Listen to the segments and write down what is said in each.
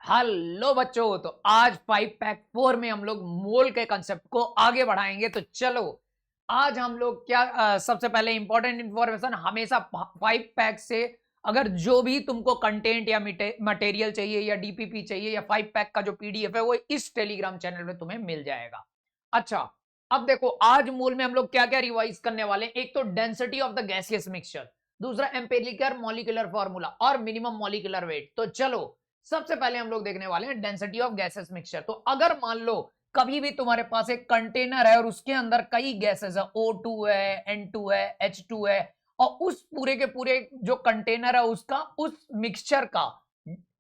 Hello बच्चों, तो आज 5 पैक 4 में हम लोग मोल के कंसेप्ट को आगे बढ़ाएंगे। तो चलो आज हम लोग क्या सबसे पहले इंपॉर्टेंट इंफॉर्मेशन, हमेशा 5 पैक से अगर जो भी तुमको कंटेंट या मटेरियल चाहिए या डीपीपी चाहिए या 5 पैक का जो पीडीएफ है वो इस टेलीग्राम चैनल में तुम्हें मिल जाएगा। अच्छा, अब देखो आज मोल में हम लोग क्या क्या रिवाइज करने वाले हैं। एक तो density of the gaseous mixture, दूसरा एम्पिरिकल मॉलिक्यूलर फॉर्मूला और मिनिमम मॉलिक्यूलर वेट। तो चलो सबसे पहले हम लोग देखने वाले हैं डेंसिटी ऑफ गैसेस मिक्सचर। तो अगर मान लो कभी भी तुम्हारे पास एक कंटेनर है और उसके अंदर कई गैसेस है, O2 है, N2 है, H2 है, और उस पूरे के पूरे जो कंटेनर है उसका उस मिक्सचर का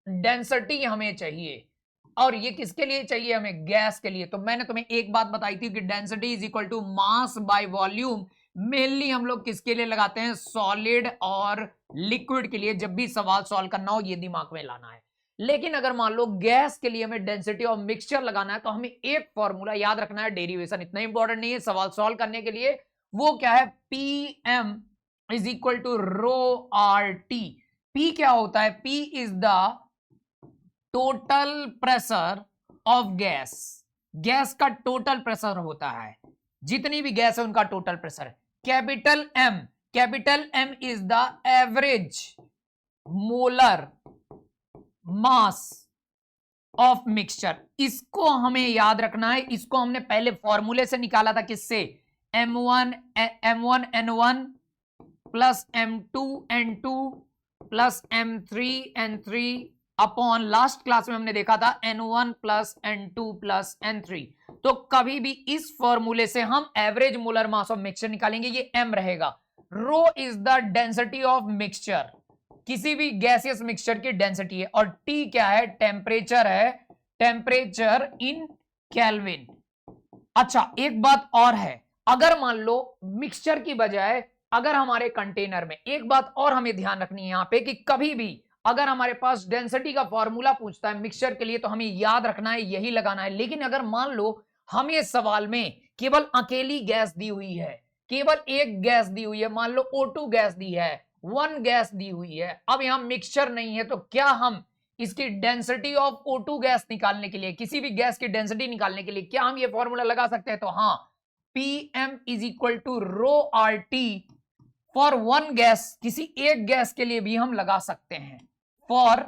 डेंसिटी हमें चाहिए। और ये किसके लिए चाहिए? हमें गैस के लिए। तो मैंने तुम्हें एक बात बताई थी कि density is equal to mass by volume. Mainly हम लोग किसके लिए लगाते हैं? सॉलिड और लिक्विड के लिए। जब भी सवाल सॉल्व करना हो ये दिमाग में लाना है। लेकिन अगर मान लो गैस के लिए हमें डेंसिटी ऑफ मिक्सचर लगाना है तो हमें एक फॉर्मूला याद रखना है। डेरिवेशन इतना इंपॉर्टेंट नहीं है सवाल सॉल्व करने के लिए। वो क्या है? Pm is equal to rho R T. P क्या होता है? P is the total pressure of gas. Gas का टोटल प्रेशर होता है, जितनी भी गैस है उनका total pressure. Capital M is the average molar mass of mixture. इसको हमें याद रखना है। इसको हमने पहले फॉर्मूले से निकाला था। किससे? M1N1 plus M2N2 plus M3N3 upon last class में हमने देखा था N1 plus N2 plus N3। तो कभी भी इस फॉर्मूले से हम average molar mass of mixture निकालेंगे। ये M रहेगा। Rho is the density of mixture, किसी भी गैसियस मिक्सचर की डेंसिटी है। और T क्या है? टेम्परेचर है, टेम्परेचर इन केल्विन। अच्छा, एक बात और है, अगर मान लो मिक्सचर की बजाय अगर हमारे कंटेनर में, एक बात और हमें ध्यान रखनी है यहां पे कि कभी भी अगर हमारे पास डेंसिटी का फॉर्मूला पूछता है मिक्सचर के लिए तो हमें याद रखना है, यही लगाना है। लेकिन अगर मान लो हमें सवाल में केवल अकेली गैस दी हुई है, केवल एक गैस दी हुई है, मान लो O2 गैस दी है, 1 गैस दी हुई है, अब यहां मिक्सचर नहीं है, तो क्या हम इसकी डेंसिटी ऑफ O2 गैस निकालने के लिए, किसी भी गैस की डेंसिटी निकालने के लिए क्या हम ये फॉर्मूला लगा सकते हैं? तो हाँ, Pm is equal to rho R T for 1 gas. किसी एक गैस के लिए भी हम लगा सकते हैं, फॉर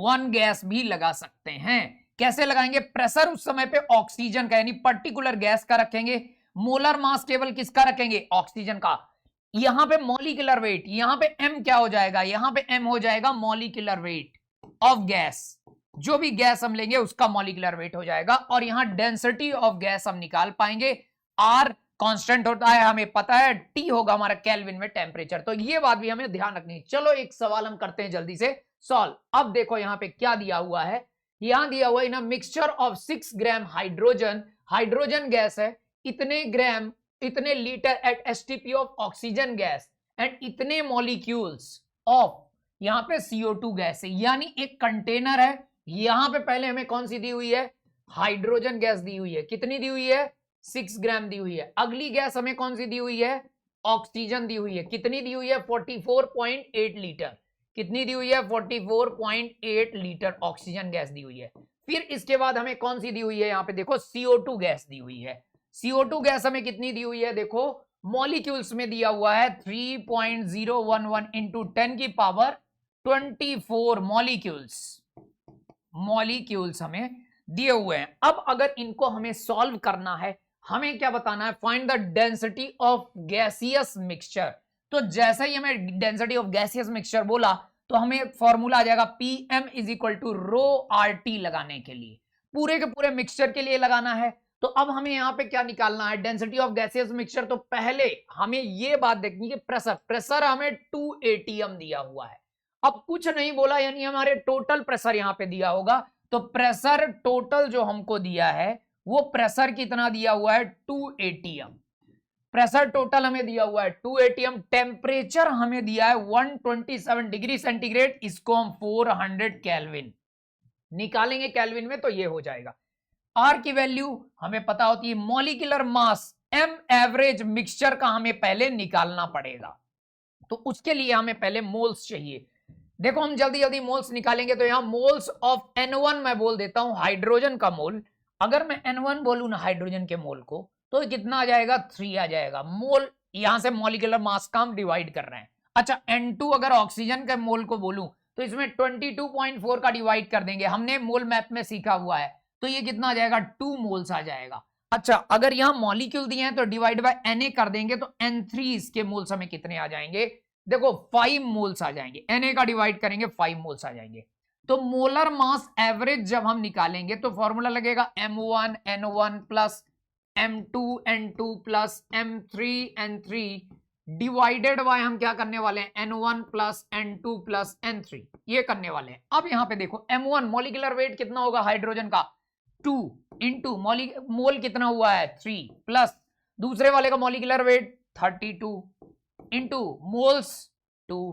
1 गैस भी लगा सकते हैं। कैसे लगाएंगे? प्रेशर उस समय पे ऑक्सीजन का यानी पर्टिकुलर गैस का रखेंगे, मोलर मास केवल किसका रखेंगे? ऑक्सीजन का। यहां पे मॉलिक्यूलर वेट, यहां पे M क्या हो जाएगा? यहां पे M हो जाएगा मॉलिक्यूलर वेट ऑफ गैस। जो भी गैस हम लेंगे उसका मॉलिक्यूलर वेट हो जाएगा। और यहां डेंसिटी ऑफ गैस हम निकाल पाएंगे। R कांस्टेंट होता है, हमें पता है। T होगा हमारा केल्विन में टेम्परेचर। तो ये बात भी हमें ध्यान रखनी है। चलो एक सवाल हम करते हैं जल्दी से सॉल्व। अब देखो यहां पे क्या दिया हुआ है। यहां दिया हुआ है इन mixture of 6 gram hydrogen, hydrogen gas है, इतने ग्राम, इतने litre at STP of oxygen gas and इतने मॉलिक्यूल्स ऑफ, यहां पे CO2 गैस है। यानी एक कंटेनर है, यहां पे पहले हमें कौन सी दी हुई है? हाइड्रोजन गैस दी हुई है। कितनी दी हुई है? 6 ग्राम दी हुई है। अगली गैस हमें कौन सी दी हुई है? ऑक्सीजन दी हुई है। कितनी दी हुई है? 44.8 लीटर। कितनी दी हुई है? 44.8 लीटर ऑक्सीजन गैस दी हुई है। फिर इसके बाद हमें कौन सी दी हुई है? यहां पे देखो CO2 गैस दी हुई है। CO2 गैस हमें कितनी दी हुई है? देखो मॉलिक्यूल्स में दिया हुआ है 3.011 इंटू 10 की पावर 24 मॉलिक्यूल्स। मॉलिक्यूल्स हमें दिए हुए हैं। अब अगर इनको हमें सॉल्व करना है, हमें क्या बताना है? Find the density of gaseous mixture. तो जैसे ही हमें डेंसिटी ऑफ गैसियस मिक्सचर बोला तो हमें फॉर्मूला आ जाएगा Pm is equal to rho R T. लगाने के लिए पूरे के पूरे मिक्सचर के लिए लगाना है। तो अब हमें यहां पे क्या निकालना है? Density of gaseous mixture. तो पहले हमें यह बात देखनी है, प्रेशर हमें 2 atm दिया हुआ है। अब कुछ नहीं बोला, यानी हमारे टोटल प्रेशर यहां पे दिया होगा। तो प्रेशर टोटल जो हमको दिया है वो प्रेशर कितना दिया हुआ है? 2 atm। प्रेशर टोटल हमें दिया हुआ है 2 atm। टेम्परेचर हमें दिया है 127 डिग्री सेंटीग्रेड। इसको हम 400 केल्विन निकालेंगे केल्विन में तो ये हो जाएगा। आर की वैल्यू हमें पता होती है। Molecular mass M average mixture का हमें पहले निकालना पड़ेगा। तो उसके लिए हमें पहले मोल्स चाहिए। देखो हम जल्दी जल्दी मोल्स निकालेंगे तो यहां मोल्स ऑफ N1 मैं बोल देता हूं हाइड्रोजन का मोल। अगर मैं N1 बोलूं ना हाइड्रोजन के मोल को तो कितना आ जाएगा 3 आ जाएगा मोल। यहां से मॉलिक्यूलर मास का हम डिवाइड कर रहे हैं। अच्छा N2 अगर ऑक्सीजन के मोल को बोलूं तो इसमें 22.4 का डिवाइड कर देंगे, हमने मोल मैप में सीखा हुआ है, तो ये कितना आ जाएगा 2 मोल्स आ जाएगा। अच्छा अगर यहां मॉलिक्यूल दिए हैं तो डिवाइड बाय Na कर देंगे तो N3 इसके मोल्स हमें कितने आ जाएंगे, देखो 5 मोल्स आ जाएंगे। Na का डिवाइड करेंगे 5 मोल्स आ जाएंगे। तो मोलर मास एवरेज जब हम निकालेंगे तो फॉर्मूला लगेगा M1 N1 plus M2 N2 plus M3 N3 divided by हम क्या करने वाले हैं N1 plus N2 plus N3 ये करने वाले हैं। अब यहां पे देखो M1 मॉलिक्यूलर वेट कितना होगा हाइड्रोजन का 2 इंटू मोल कितना हुआ है 3 प्लस दूसरे वाले का molecular weight 32 into moles 2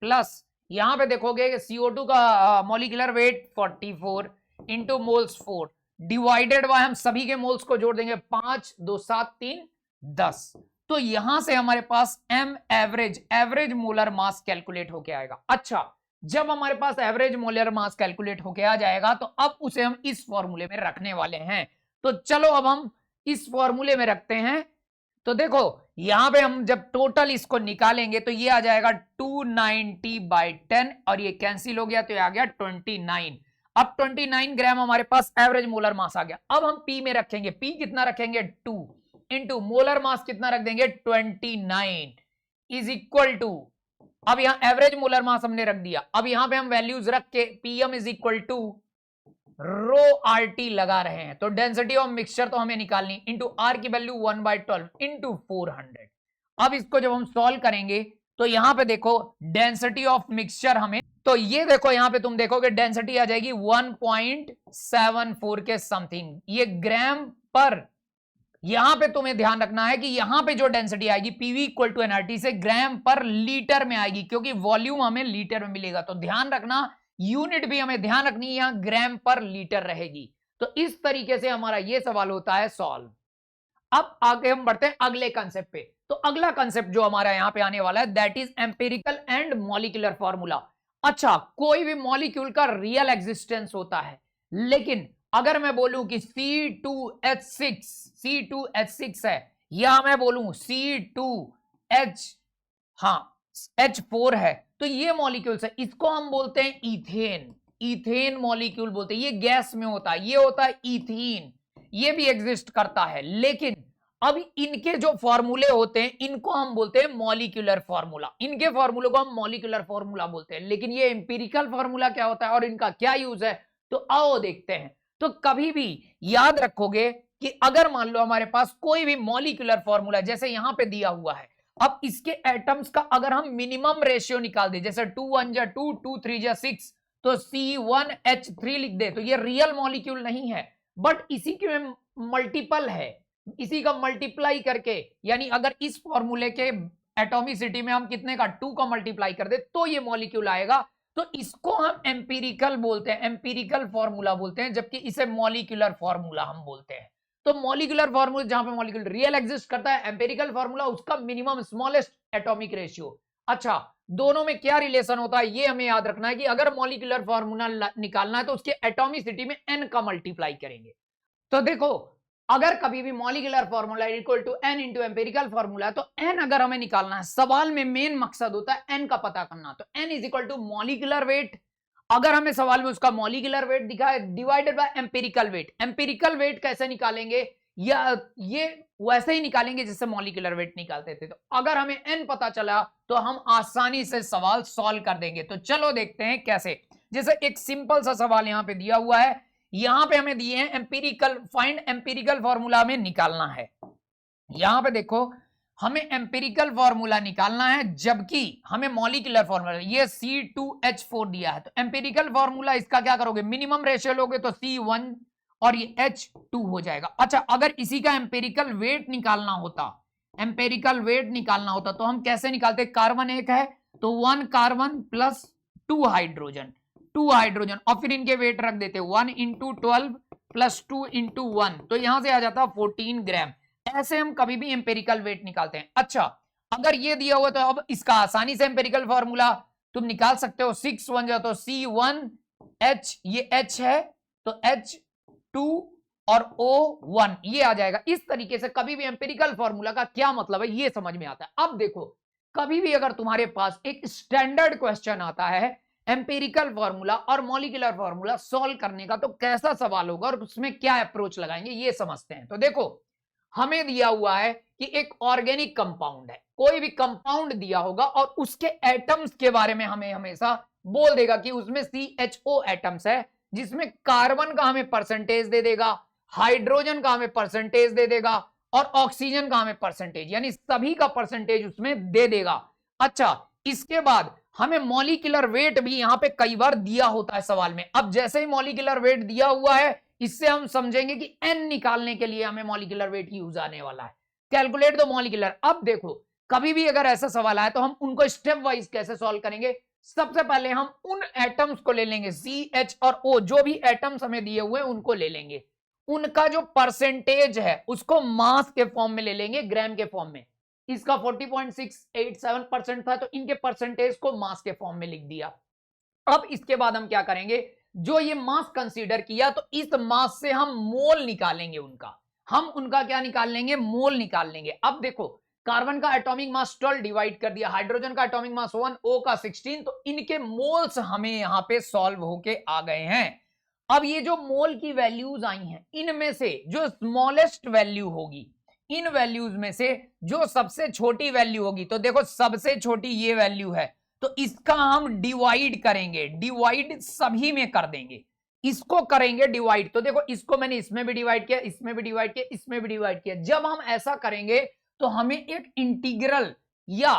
plus यहां पे देखोगे CO2 का molecular weight 44 into moles 4 divided by हम सभी के मोल्स को जोड़ देंगे 5 2 7 3 10। तो यहां से हमारे पास M average molar mass calculate होके आएगा। अच्छा जब हमारे पास एवरेज मोलर मास कैलकुलेट होके आ जाएगा तो अब उसे हम इस फॉर्मूले में रखने वाले हैं। तो चलो अब हम इस फॉर्मूले में रखते हैं। तो देखो यहां पे हम जब टोटल इसको निकालेंगे तो ये आ जाएगा 290/10 और ये कैंसिल हो गया तो ये आ गया 29। अब 29 ग्राम हमारे पास एवरेज मोलर मास आ गया। अब हम पी में रखेंगे, पी कितना रखेंगे 2 इंटू मोलर मास कितना रख देंगे 29 इज इक्वल टू, अब यहां एवरेज मोलर मास हमने रख दिया। अब यहां पे हम वैल्यूज रख के PM is equal to rho RT लगा रहे हैं तो डेंसिटी ऑफ मिक्सचर तो हमें निकालनी इंटू आर की वैल्यू 1/12 इंटू 400। अब इसको जब हम सॉल्व करेंगे तो यहां पे देखो डेंसिटी ऑफ मिक्सचर हमें, तो ये देखो यहां पे तुम देखोगे डेंसिटी आ जाएगी 1.74 के समथिंग, ये ग्राम पर। यहां पे तुम्हें ध्यान रखना है कि यहां पे जो डेंसिटी आएगी पीवी इक्वल टू एनआरटी से ग्राम पर लीटर में आएगी क्योंकि वॉल्यूम हमें लीटर में मिलेगा। तो ध्यान रखना यूनिट भी हमें ध्यान रखनी है, यहां ग्राम पर लीटर रहेगी। तो इस तरीके से हमारा यह सवाल होता है सॉल्व। अब आगे हम बढ़ते हैं अगले कंसेप्ट पे। तो अगला कंसेप्ट जो हमारा यहां पे आने वाला है that is empirical and molecular formula. अच्छा कोई भी मॉलिक्यूल का रियल एग्जिस्टेंस होता है, लेकिन अगर मैं बोलूं कि C2H6 है या मैं बोलूं C2H H4 है तो ये मॉलिक्यूल्स है, इसको हम बोलते हैं इथेन। इथेन मॉलिक्यूल बोलते हैं, ये गैस में होता है, ये होता है इथीन, ये भी एग्जिस्ट करता है। लेकिन अब इनके जो फॉर्मूले होते हैं इनको हम बोलते हैं मॉलिक्यूलर फॉर्मूला, इनके फॉर्मूले को हम मॉलिक्यूलर फॉर्मूला बोलते हैं। लेकिन ये एम्पिरिकल फॉर्मूला क्या होता है और इनका क्या यूज है तो आओ देखते हैं। तो कभी भी याद रखोगे कि अगर मान लो हमारे पास कोई भी मॉलिक्यूलर फॉर्मूला जैसे यहां पे दिया हुआ है, अब इसके एटम्स का अगर हम मिनिमम रेशियो निकाल दे, जैसे 2 1 जा 2 2 3 जा 6 तो C1H3 लिख दे तो ये रियल मॉलिक्यूल नहीं है, बट इसी के मल्टीपल है, इसी का मल्टीप्लाई करके, यानी अगर इस फॉर्मूले के एटॉमिसिटी में हम कितने का 2 का मल्टीप्लाई कर दे तो ये मॉलिक्यूल आएगा। तो इसको हम एम्पिरिकल बोलते हैं, एम्पिरिकल फॉर्मूला बोलते हैं, जबकि इसे मॉलिक्यूलर फॉर्मूला हम बोलते हैं। तो मॉलिक्यूलर फॉर्मूला जहां पे मॉलिक्यूल रियल एग्जिस्ट करता है, एम्पिरिकल फॉर्मूला उसका मिनिमम स्मॉलेस्ट एटॉमिक रेशियो। अच्छा दोनों में क्या रिलेशन होता है ये हमें याद रखना है कि अगर मॉलिक्यूलर फॉर्मूला निकालना है तो उसके एटॉमिसिटी में n का मल्टीप्लाई करेंगे। तो देखो अगर कभी भी molecular formula equal to n into empirical formula है तो n अगर हमें निकालना है, सवाल में मेन मकसद होता है n का पता करना, तो n is equal to molecular weight. अगर हमें सवाल में उसका मॉलिक्यूलर वेट दिखा है divided by empirical weight. Empirical weight कैसे निकालेंगे, या ये वैसे ही निकालेंगे जिससे मॉलिक्यूलर वेट निकालते थे। तो अगर हमें n पता चला तो हम आसानी से सवाल सॉल्व कर देंगे। तो चलो देखते हैं कैसे। जैसे एक सिंपल सा सवाल यहां पे दिया हुआ है, यहां पे हमें दिए हैं एम्पिरिकल, फाइंड एम्पिरिकल फॉर्मूला हमें निकालना है। यहां पे देखो हमें एम्पिरिकल फॉर्मूला निकालना है जबकि हमें मॉलिक्यूलर फॉर्मूला, ये C2H4 दिया है। तो एम्पिरिकल फॉर्मूला इसका क्या करोगे, मिनिमम रेशियो लोगे तो C1 और ये H2 हो जाएगा। अच्छा अगर इसी का एम्पिरिकल वेट निकालना होता, एम्पिरिकल वेट निकालना होता तो हम कैसे निकालते, कार्बन एक है तो 1 कार्बन प्लस 2 हाइड्रोजन, 2 हाइड्रोजन और फिर इनके वेट रख देते 1 इंटू 12 प्लस 2 इंटू 1, तो यहां से आ जाता 14 ग्राम। ऐसे हम कभी भी एम्पिरिकल वेट निकालते हैं। अच्छा अगर ये दिया हुआ तो अब इसका आसानी से एम्पिरिकल फॉर्मूला तुम निकाल सकते हो 6 1 जा तो C1H, ये H है तो H2 और O1 ये आ जाएगा। इस तरीके से कभी भी एम्पिरिकल फॉर्मूला का क्या मतलब है ये समझ में आता है। अब देखो कभी भी अगर तुम्हारे पास एक स्टैंडर्ड क्वेश्चन आता है एम्पिरिकल फॉर्मूला और मॉलिक्यूलर फॉर्मूला सॉल्व करने का, तो कैसा सवाल होगा और उसमें क्या अप्रोच लगाएंगे ये समझते हैं। तो देखो हमें दिया हुआ है कि एक ऑर्गेनिक कंपाउंड है, कोई भी कंपाउंड दिया होगा और उसके एटम्स के बारे में हमें हमेशा बोल देगा कि उसमें CHO एटम्स है, जिसमें कार्बन का हमें परसेंटेज दे देगा, हाइड्रोजन का हमें परसेंटेज दे देगा और ऑक्सीजन का हमें परसेंटेज, यानी सभी का परसेंटेज उसमें दे देगा। अच्छा, इसके बाद हमें मॉलिक्यूलर वेट भी यहां पे कई बार दिया होता है सवाल में। अब जैसे ही मॉलिक्यूलर वेट दिया हुआ है इससे हम समझेंगे कि n निकालने के लिए हमें मॉलिक्यूलर वेट यूज आने वाला है। Calculate the molecular. अब देखो कभी भी अगर ऐसा सवाल आए तो हम उनको स्टेप वाइज कैसे सॉल्व करेंगे। सबसे पहले हम उन एटम्स को ले लेंगे CH और O, जो भी एटम्स हमें दिए हुए हैं उनको ले लेंगे, उनका जो परसेंटेज है उसको मास के फॉर्म में ले लेंगे, ग्राम के फॉर्म में। इसका 40.687% था तो इनके परसेंटेज को मास के फॉर्म में लिख दिया। अब इसके बाद हम क्या करेंगे, जो ये मास कंसीडर किया तो इस मास से हम मोल निकालेंगे उनका, हम उनका क्या निकाल लेंगे, मोल निकाल लेंगे। अब देखो कार्बन का एटॉमिक मास 12 डिवाइड कर दिया, हाइड्रोजन का एटॉमिक मास 1, O का 16, तो इनके मोल्स हमें यहां पे सॉल्व होके आ गए हैं। अब ये जो मोल की वैल्यूज आई हैं इनमें से जो स्मॉलेस्ट वैल्यू होगी, इन वैल्यूज में से जो सबसे छोटी वैल्यू होगी, तो देखो सबसे छोटी ये वैल्यू है तो इसका हम डिवाइड करेंगे, डिवाइड सभी में कर देंगे, इसको करेंगे डिवाइड। तो देखो इसको मैंने इसमें भी डिवाइड किया, इसमें भी डिवाइड किया, इसमें भी डिवाइड किया। जब हम ऐसा करेंगे तो हमें एक इंटीग्रल या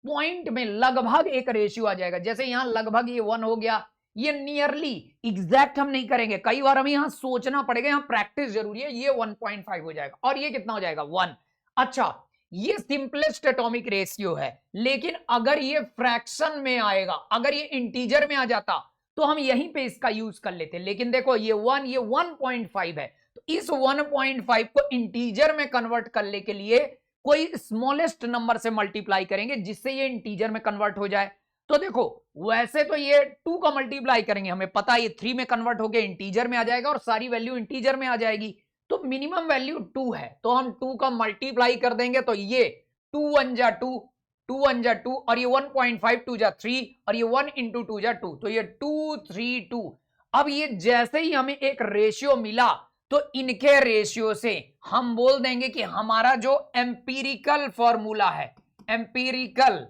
पॉइंट में लगभग एक रेशियो आ जाएगा। जैसे यहां लगभग ये 1 हो गया, ये नियरली एग्जैक्ट हम नहीं करेंगे, कई बार हमें यहां सोचना पड़ेगा, यहां प्रैक्टिस जरूरी है। ये 1.5 हो जाएगा और ये कितना हो जाएगा 1। अच्छा, ये सिंपलेस्ट एटॉमिक रेशियो है, लेकिन अगर ये फ्रैक्शन में आएगा, अगर ये इंटीजर में आ जाता तो हम यहीं पे इसका यूज कर लेते। लेकिन देखो ये 1, ये 1.5 है, तो इस 1.5 को इंटीजर में कन्वर्ट करने के लिए कोई स्मॉलेस्ट नंबर से मल्टीप्लाई करेंगे जिससे ये इंटीजर में कन्वर्ट हो जाए। तो देखो वैसे तो ये 2 का मल्टीप्लाई करेंगे, हमें पता है ये 3 में कन्वर्ट होकर इंटीजर में आ जाएगा और सारी वैल्यू इंटीजर में आ जाएगी, तो मिनिमम वैल्यू 2 है, तो हम 2 का मल्टीप्लाई कर देंगे तो ये 2 1 जा 2, 2 1 जा 2 और ये 1.5 2 जा 3 और ये 1 into 2 जा 2, तो ये 2 3 2। अब ये जैसे ही हमें एक रेशियो मिला तो इनके रेशियो से हम बोल देंगे कि हमारा जो एम्पिरिकल फॉर्मूला है, एम्पिरिकल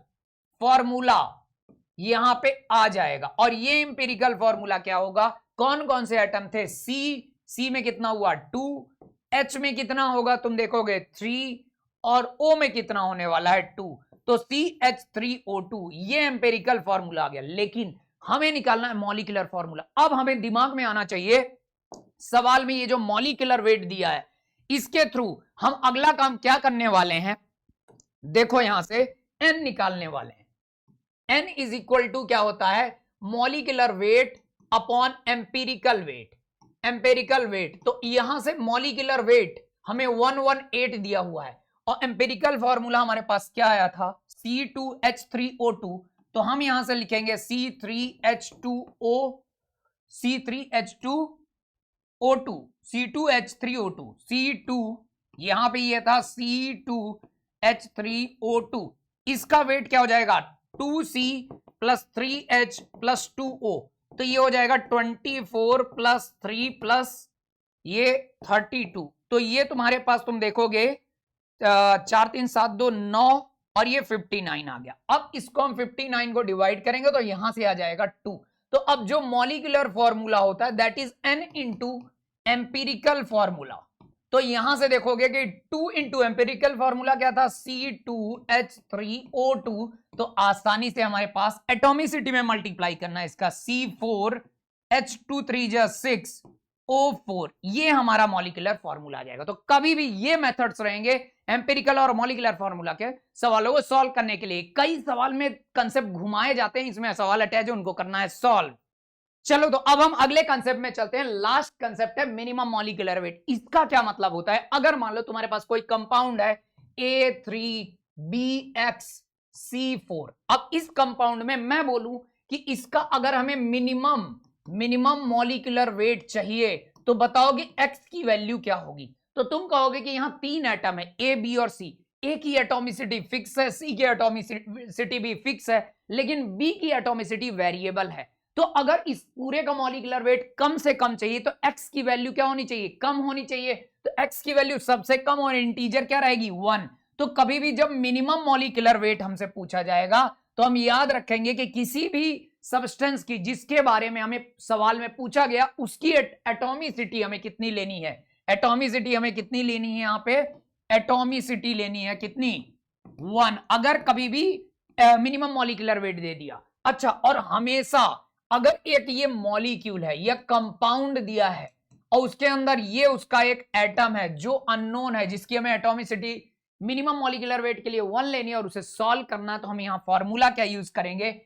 फॉर्मूला यहां पे आ जाएगा। और ये एम्पिरिकल फॉर्मूला क्या होगा, कौन कौन से एटम थे, सी में कितना हुआ 2, H में कितना होगा तुम देखोगे 3 और O में कितना होने वाला है 2, तो CH3O2, ये एम्पिरिकल फॉर्मूला आ गया। लेकिन हमें निकालना है मॉलिक्यूलर फॉर्मूला। अब हमें दिमाग में आना चाहिए सवाल में ये जो मॉलिक्यूलर वेट दिया है इसके थ्रू हम अगला काम क्या करने वाले हैं, देखो यहां से n निकालने वाले हैं। n इज इक्वल टू क्या होता है, molecular weight upon empirical weight, empirical weight. तो यहां से मॉलिक्यूलर वेट हमें 118 दिया हुआ है और एम्पिरिकल फॉर्मूला हमारे पास क्या आया था C2H3O2, तो हम यहां से लिखेंगे C3H2O, C3H2O2, C2H3O2, C2 यहां पे ये था C2H3O2, इसका वेट क्या हो जाएगा 2C plus 3H plus 2O, तो ये हो जाएगा 24 प्लस 3 प्लस ये 32, तो ये तुम्हारे पास तुम देखोगे 4 3 7 2 9 और ये 59 आ गया। अब इसको हम 59 को डिवाइड करेंगे तो यहां से आ जाएगा 2। तो अब जो मॉलिक्यूलर फॉर्मूला होता है that is n into empirical formula, तो यहां से देखोगे कि 2 इंटू एम्पिरिकल फॉर्मूला क्या था C2H3O2, तो आसानी से हमारे पास एटॉमिसिटी में मल्टीप्लाई करना है इसका C4H2 3 जा 6 O4, ये हमारा मॉलिक्यूलर फॉर्मूला आ जाएगा। तो कभी भी ये मेथड्स रहेंगे एम्पिरिकल और मॉलिक्यूलर फॉर्मूला के सवालों को सॉल्व करने के लिए। कई सवाल में कंसेप्ट घुमाए जाते हैं, इसमें सवाल अटैच है उनको करना है सॉल्व। चलो तो अब हम अगले कंसेप्ट में चलते हैं। लास्ट कंसेप्ट है मिनिमम मॉलिक्यूलर वेट। इसका क्या मतलब होता है, अगर मान लो तुम्हारे पास कोई कंपाउंड है A3BX C4। अब इस कंपाउंड में मैं बोलूं कि इसका अगर हमें मिनिमम मॉलिक्यूलर वेट चाहिए तो बताओ कि x की वैल्यू क्या होगी। तो तुम कहोगे कि यहां 3 एटम है A, B और C, A की एटॉमिसिटी फिक्स है, C की एटॉमिसिटी भी फिक्स है, लेकिन B की एटॉमिसिटी वेरिएबल है। तो अगर इस पूरे का मॉलिक्यूलर वेट कम से कम चाहिए तो x की वैल्यू क्या होनी चाहिए, कम होनी चाहिए। तो x की वैल्यू सबसे कम और इंटीजर क्या रहेगी, 1। तो कभी भी जब मिनिमम मॉलिक्यूलर वेट हमसे पूछा जाएगा तो हम याद रखेंगे कि किसी भी सब्सटेंस की जिसके बारे में हमें सवाल में पूछा गया उसकी एटॉमिसिटी हमें कितनी लेनी है, एटॉमिसिटी हमें कितनी लेनी है, यहां पे एटॉमिसिटी लेनी है कितनी, 1, अगर कभी भी मिनिमम मॉलिक्यूलर वेट दे दिया। अच्छा, और हमेशा अगर एक ये मॉलिक्यूल है, यह कंपाउंड दिया है और उसके अंदर ये उसका एक एटम है जो अननोन है, जिसकी हमें एटॉमिसिटी मिनिमम मॉलिक्यूलर वेट के लिए 1 लेनी है और उसे सॉल्व करना, तो हम यहां फॉर्मूला क्या यूज करेंगे,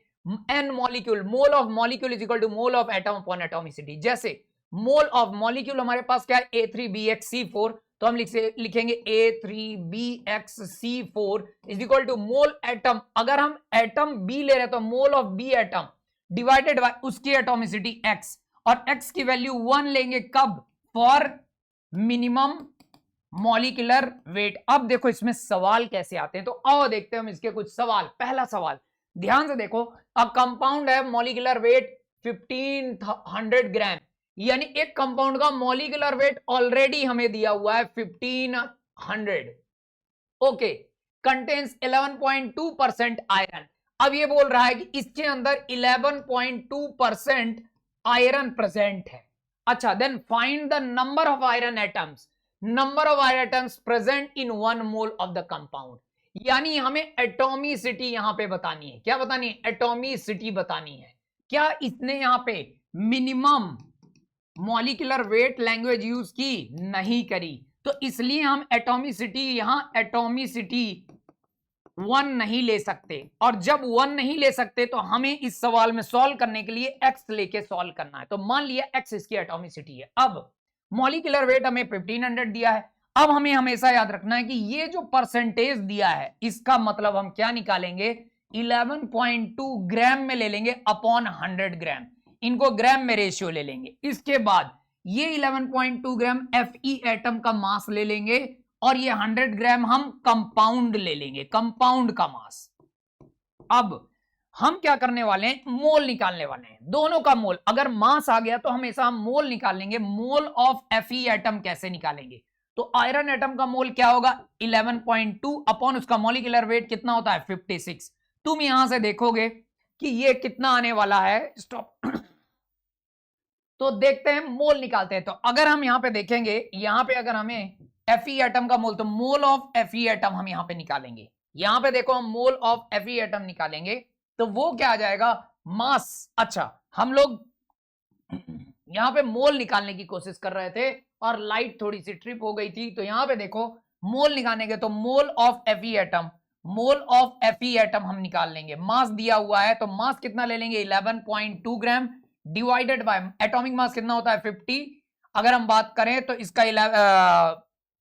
n molecule, mole of molecule is equal to mole of atom upon atomicity. जैसे मोल ऑफ मॉलिक्यूल हमारे पास क्या है, A3BXC4, तो हम लिखेंगे A3BXC4 is equal to mole atom, अगर हम एटम B ले रहे हैं तो mole of B atom divided by उसकी एटॉमिसिटी x, और x की वैल्यू 1 लेंगे कब, फॉर मिनिमम मॉलिक्यूलर वेट। अब देखो इसमें सवाल कैसे आते हैं, तो आओ देखते हैं हम इसके कुछ सवाल। पहला सवाल ध्यान से देखो, अ कंपाउंड है मॉलिक्यूलर वेट 1500 ग्राम, यानी एक कंपाउंड का मॉलिक्यूलर वेट ऑलरेडी हमें दिया हुआ है 1500, ओके, कंटेन्स 11.2% आयरन। अब ये बोल रहा है कि इसके अंदर 11.2% आयरन प्रेजेंट है। अच्छा, then find the number of iron atoms, number of iron atoms present in 1 mole of the compound, यानी हमें एटॉमिसिटी यहां पे बतानी है। क्या बतानी है, एटॉमिसिटी बतानी है। क्या इसने यहां पे minimum molecular wait language use की, नहीं करी, तो इसलिए हम एटॉमिसिटी यहां एटॉमिसिटी 1 नहीं ले सकते, और जब 1 नहीं ले सकते तो हमें इस सवाल में सॉल्व करने के लिए x लेके सॉल्व करना है। तो मान लिया x इसकी एटॉमिसिटी है। अब मॉलिक्यूलर वेट हमें 1500 दिया है। अब हमें हमेशा याद रखना है कि ये जो परसेंटेज दिया है इसका मतलब हम क्या निकालेंगे, 11.2 ग्राम में ले लेंगे अपॉन 100 ग्राम, इनको ग्राम में रेशियो ले लेंगे। इसके बाद ये 11.2 ग्राम Fe एटम का मास ले लेंगे और ये 100 ग्राम हम कंपाउंड ले लेंगे, कंपाउंड का मास। अब हम क्या करने वाले हैं, मोल निकालने वाले हैं, दोनों का मोल। अगर मास आ गया तो हमेशा हम मोल निकाल लेंगे। मोल ऑफ Fe एटम कैसे निकालेंगे, तो आयरन एटम का मोल क्या होगा, 11.2 अपॉन उसका मॉलिक्यूलर वेट कितना होता है, 56। तुम यहां से देखोगे कि ये कितना आने वाला है, स्टॉप तो देखते हैं, मोल निकालते हैं। तो अगर हम यहां पे देखेंगे, यहां पे अगर हमें Fe एटम का मोल, तो मोल ऑफ Fe एटम हम यहां पे निकालेंगे। यहां पे देखो हम मोल ऑफ Fe एटम निकालेंगे तो वो क्या आ जाएगा, मास। अच्छा, हम लोग यहां पे मोल निकालने की कोशिश कर रहे थे और लाइट थोड़ी सी ट्रिप हो गई थी, तो यहां पे देखो मोल निकालेंगे तो mole of Fe atom, mole of Fe atom हम निकाल लेंगे। मास दिया हुआ है तो मास कितना ले लेंगे, 11.2 gram divided by atomic mass कितना होता है, 50। अगर हम बात करें तो इसका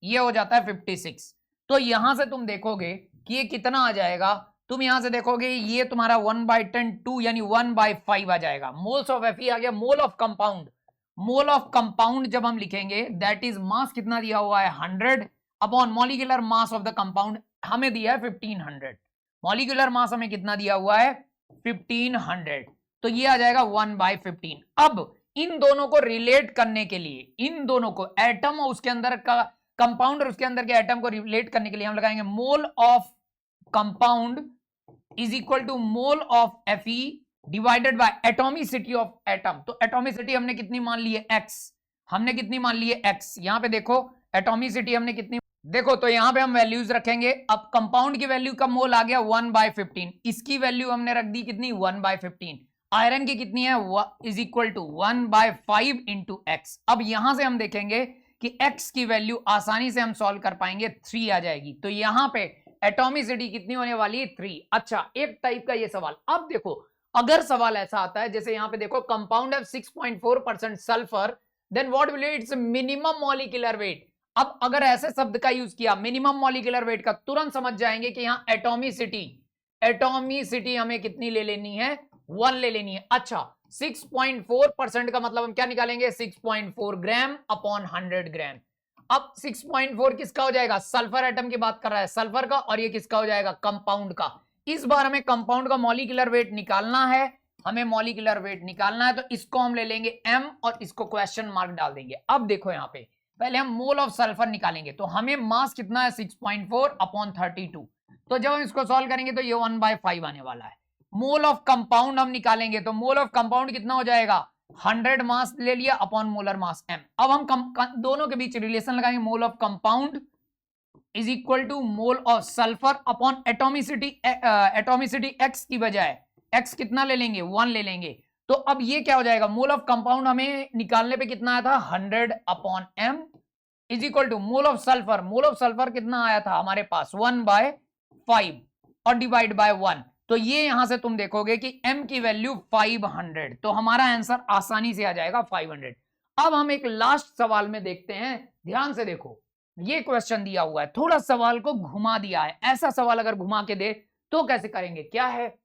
ये हो जाता है 56। तो यहां से तुम देखोगे कि ये कितना आ जाएगा, तुम यहां से देखोगे ये तुम्हारा 1/10 2 यानी 1/5 आ जाएगा। मोल्स ऑफ Fe आ गया। मोल of compound, mole of compound जब हम लिखेंगे दैट इज मास कितना दिया हुआ है, 100 upon molecular mass of the compound हमें दिया है 1500। मॉलिक्यूलर मास हमें कितना दिया हुआ है, 1500, तो ये आ जाएगा 1/15। अब इन दोनों को रिलेट करने के लिए, इन दोनों को एटम और उसके अंदर का कंपाउंड और उसके अंदर के एटम को रिलेट करने के लिए हम लगाएंगे mole of compound is equal to mole of Fe divided by atomicity of atom. तो एटॉमिसिटी हमने कितनी मान ली है, x, हमने कितनी मान ली है, x। यहां पे देखो एटॉमिसिटी हमने कितनी, देखो तो यहां पे हम वैल्यूज रखेंगे। अब कंपाउंड की वैल्यू का मोल आ गया 1/15, इसकी वैल्यू हमने रख दी कितनी, 1/15। आयरन की कितनी है, is equal to 1/5 into X. अब यहां से हम देखेंगे कि x की वैल्यू आसानी से हम सॉल्व कर पाएंगे, 3 आ जाएगी। तो यहां पे एटॉमिसिटी कितनी होने वाली है, 3। अच्छा, एक टाइप का ये सवाल। अब देखो अगर सवाल ऐसा आता है, जैसे यहां पे देखो कंपाउंड है 6.4% sulphur, then what will its minimum molecular weight. अब अगर ऐसे शब्द का यूज किया मिनिमम मॉलिक्यूलर वेट का, तुरंत समझ जाएंगे कि यहां एटॉमिसिटी एटॉमिसिटी हमें कितनी ले लेनी है, 1 ले लेनी है। अच्छा 6.4% का मतलब हम क्या निकालेंगे, 6.4 ग्राम अपॉन 100 ग्राम। अब 6.4 किसका हो जाएगा, सल्फर एटम की बात कर रहा है, सल्फर का, और ये किसका हो जाएगा, कंपाउंड का। इस बार हमें कंपाउंड का मॉलिक्यूलर वेट निकालना है, हमें मॉलिक्यूलर वेट निकालना है, तो इसको हम ले लेंगे m और इसको क्वेश्चन मार्क डाल देंगे। अब देखो यहाँ पे पहले हम मोल ऑफ सल्फर निकालेंगे, तो हमें मास कितना है 6.4 अपॉन 32, तो जब हम इसको सॉल्व करेंगे तो ये 1/5 आने वाला है। मोल ऑफ कंपाउंड हम निकालेंगे, तो मोल ऑफ कंपाउंड कितना हो जाएगा, 100 मास ले लिया अपॉन मोलर मास m। अब हम दोनों के बीच रिलेशन लगाएंगे, mole of compound is equal to mole of sulphur upon atomicity, atomicity x की बजाय x कितना ले लेंगे, 1 ले लेंगे। तो अब ये क्या हो जाएगा, मोल ऑफ कंपाउंड हमें निकालने पे कितना आया था 100 upon m is equal to mole of sulphur, mole of sulphur कितना आया था हमारे पास 1/5 और डिवाइड बाय 1, तो ये यहां से तुम देखोगे कि m की वैल्यू 500, तो हमारा आंसर आसानी से आ जाएगा 500। अब हम एक लास्ट सवाल में देखते हैं, ध्यान से देखो, ये क्वेश्चन दिया हुआ है, थोड़ा सवाल को घुमा दिया है, ऐसा सवाल अगर घुमा के दे तो कैसे करेंगे, क्या है,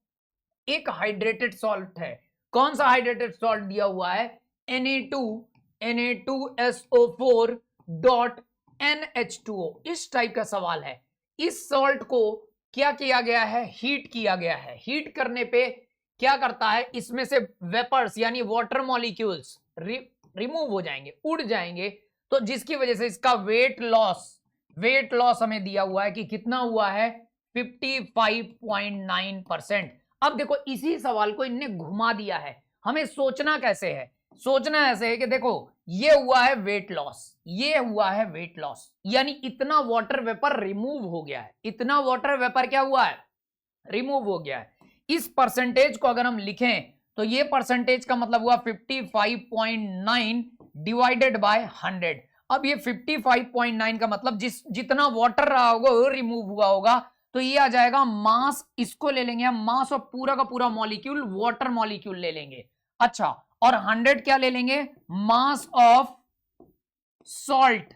एक हाइड्रेटेड सॉल्ट है, कौन सा हाइड्रेटेड सॉल्ट दिया हुआ है, Na2SO4 डॉट NH2O, इस टाइप का सवाल है। इस सॉल्ट को क्या किया गया है, हीट किया गया है, हीट करने पे क्या करता है, इसमें से वेपर्स यानी वाटर मॉलिक्यूल्स रिमूव हो जाएंगे, उड़ जाएंगे, तो जिसकी वजह से इसका वेट लॉस हमें दिया हुआ है कि कितना हुआ है 55.9%। अब देखो इसी सवाल को इनने घुमा दिया है, हमें सोचना कैसे है, सोचना ऐसे है कि देखो ये हुआ है वेट लॉस, ये हुआ है वेट लॉस, यानी इतना वाटर वेपर रिमूव हो गया है, इतना वाटर वेपर क्या हुआ है, रिमूव हो गया है। इस परसेंटेज को अगर हम लिखें तो ये परसेंटेज का मतलब हुआ 55.9 डिवाइडेड बाय 100। अब ये 55.9 का मतलब जितना वाटर रहा होगा वो रिमूव हुआ होगा, तो ये आ जाएगा मास, इसको ले लेंगे हम मास ऑफ पूरा का पूरा मॉलिक्यूल, वाटर मॉलिक्यूल ले लेंगे। अच्छा, और 100 क्या ले लेंगे, मास ऑफ सॉल्ट,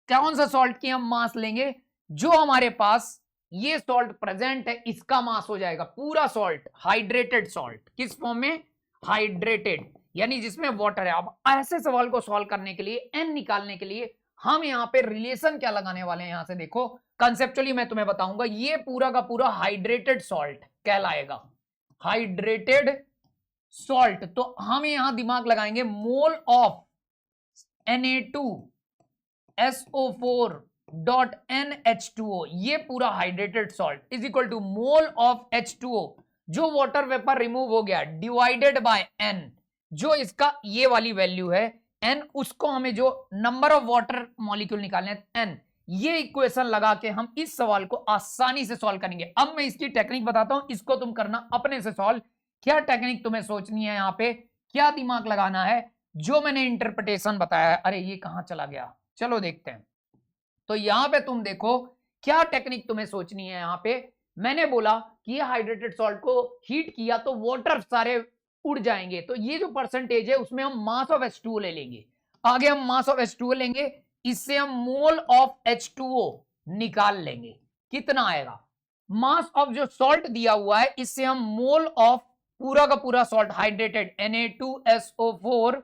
कौन सा सॉल्ट की हम मास लेंगे, जो हमारे पास ये सॉल्ट प्रेजेंट है इसका मास हो जाएगा, पूरा सॉल्ट, हाइड्रेटेड सॉल्ट, किस फॉर्म में, हाइड्रेटेड, यानी जिसमें वाटर है। अब ऐसे सवाल को सॉल्व करने के लिए, n निकालने के लिए हम यहां पे रिलेशन क्या लगाने वाले हैं, यहां से देखो कंसेप्चुअली मैं तुम्हें बताऊंगा, ये पूरा का पूरा हाइड्रेटेड सॉल्ट कहलाएगा, हाइड्रेटेड सॉल्ट। तो हम यहां दिमाग लगाएंगे, mole of Na2SO4 dot NH2O, ये पूरा hydrated salt is equal to mole of H2O, जो वाटर वेपर रिमूव हो गया, डिवाइडेड बाय n, जो इसका ये वाली वैल्यू है n, उसको हमें जो नंबर ऑफ वाटर मॉलिक्यूल निकालने हैं n, ये इक्वेशन लगा के हम इस सवाल को आसानी से सॉल्व करेंगे। अब मैं इसकी टेक्निक बताता हूं, इसको तुम करना अपने से सॉल्व। क्या टेक्निक तुम्हें सोचनी है, यहां पे क्या दिमाग लगाना है, जो मैंने इंटरप्रिटेशन बताया है, अरे ये कहां चला गया, चलो देखते हैं। तो यहां पे तुम देखो क्या टेक्निक तुम्हें सोचनी है, यहां पे मैंने बोला कि ये हाइड्रेटेड सॉल्ट को हीट किया तो वाटर सारे उड़ जाएंगे, तो ये जो परसेंटेज है उसमें हम मास ऑफ H2O ले लेंगे, आगे हम मास ऑफ H2O लेंगे, इससे हम मोल ऑफ H2O निकाल लेंगे, कितना आएगा, मास ऑफ जो सॉल्ट दिया हुआ है इससे हम मोल ऑफ पूरा का पूरा salt hydrated Na2SO4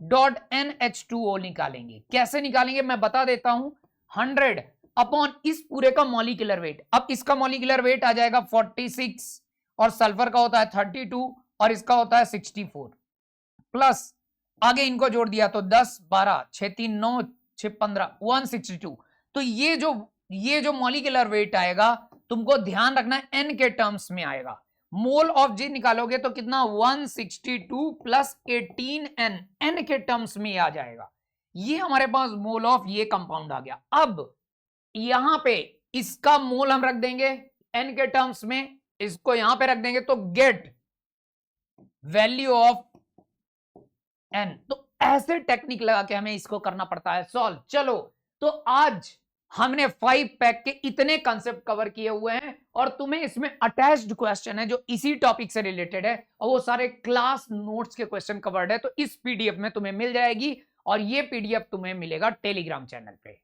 dot NH2O निकालेंगे। कैसे निकालेंगे मैं बता देता हूं, 100 अपॉन इस पूरे का मॉलिक्यूलर वेट, अब इसका मॉलिक्यूलर वेट आ जाएगा 46 और सल्फर का होता है 32 और इसका होता है 64, प्लस आगे इनको जोड़ दिया तो 10 12 6 3 9 6 15 162। तो ये जो मॉलिक्यूलर वेट आएगा तुमको ध्यान रखना है n के टर्म्स में आएगा, मोल ऑफ जी निकालोगे तो कितना 162 प्लस 18n, n के टर्म्स में आ जाएगा, ये हमारे पास मोल ऑफ ये कंपाउंड आ गया। अब यहां पे इसका मोल हम रख देंगे n के टर्म्स में, इसको यहां पे रख देंगे तो गेट वैल्यू ऑफ n। तो ऐसे टेक्निक लगा के हमें इसको करना पड़ता है सॉल्व। चलो तो आज हमने 5 पैक के इतने कंसेप्ट कवर किए हुए हैं और तुम्हें इसमें अटैच्ड क्वेश्चन है जो इसी टॉपिक से रिलेटेड है और वो सारे क्लास नोट्स के क्वेश्चन कवर्ड है, तो इस पीडीएफ में तुम्हें मिल जाएगी और ये पीडीएफ तुम्हें मिलेगा टेलीग्राम चैनल पे।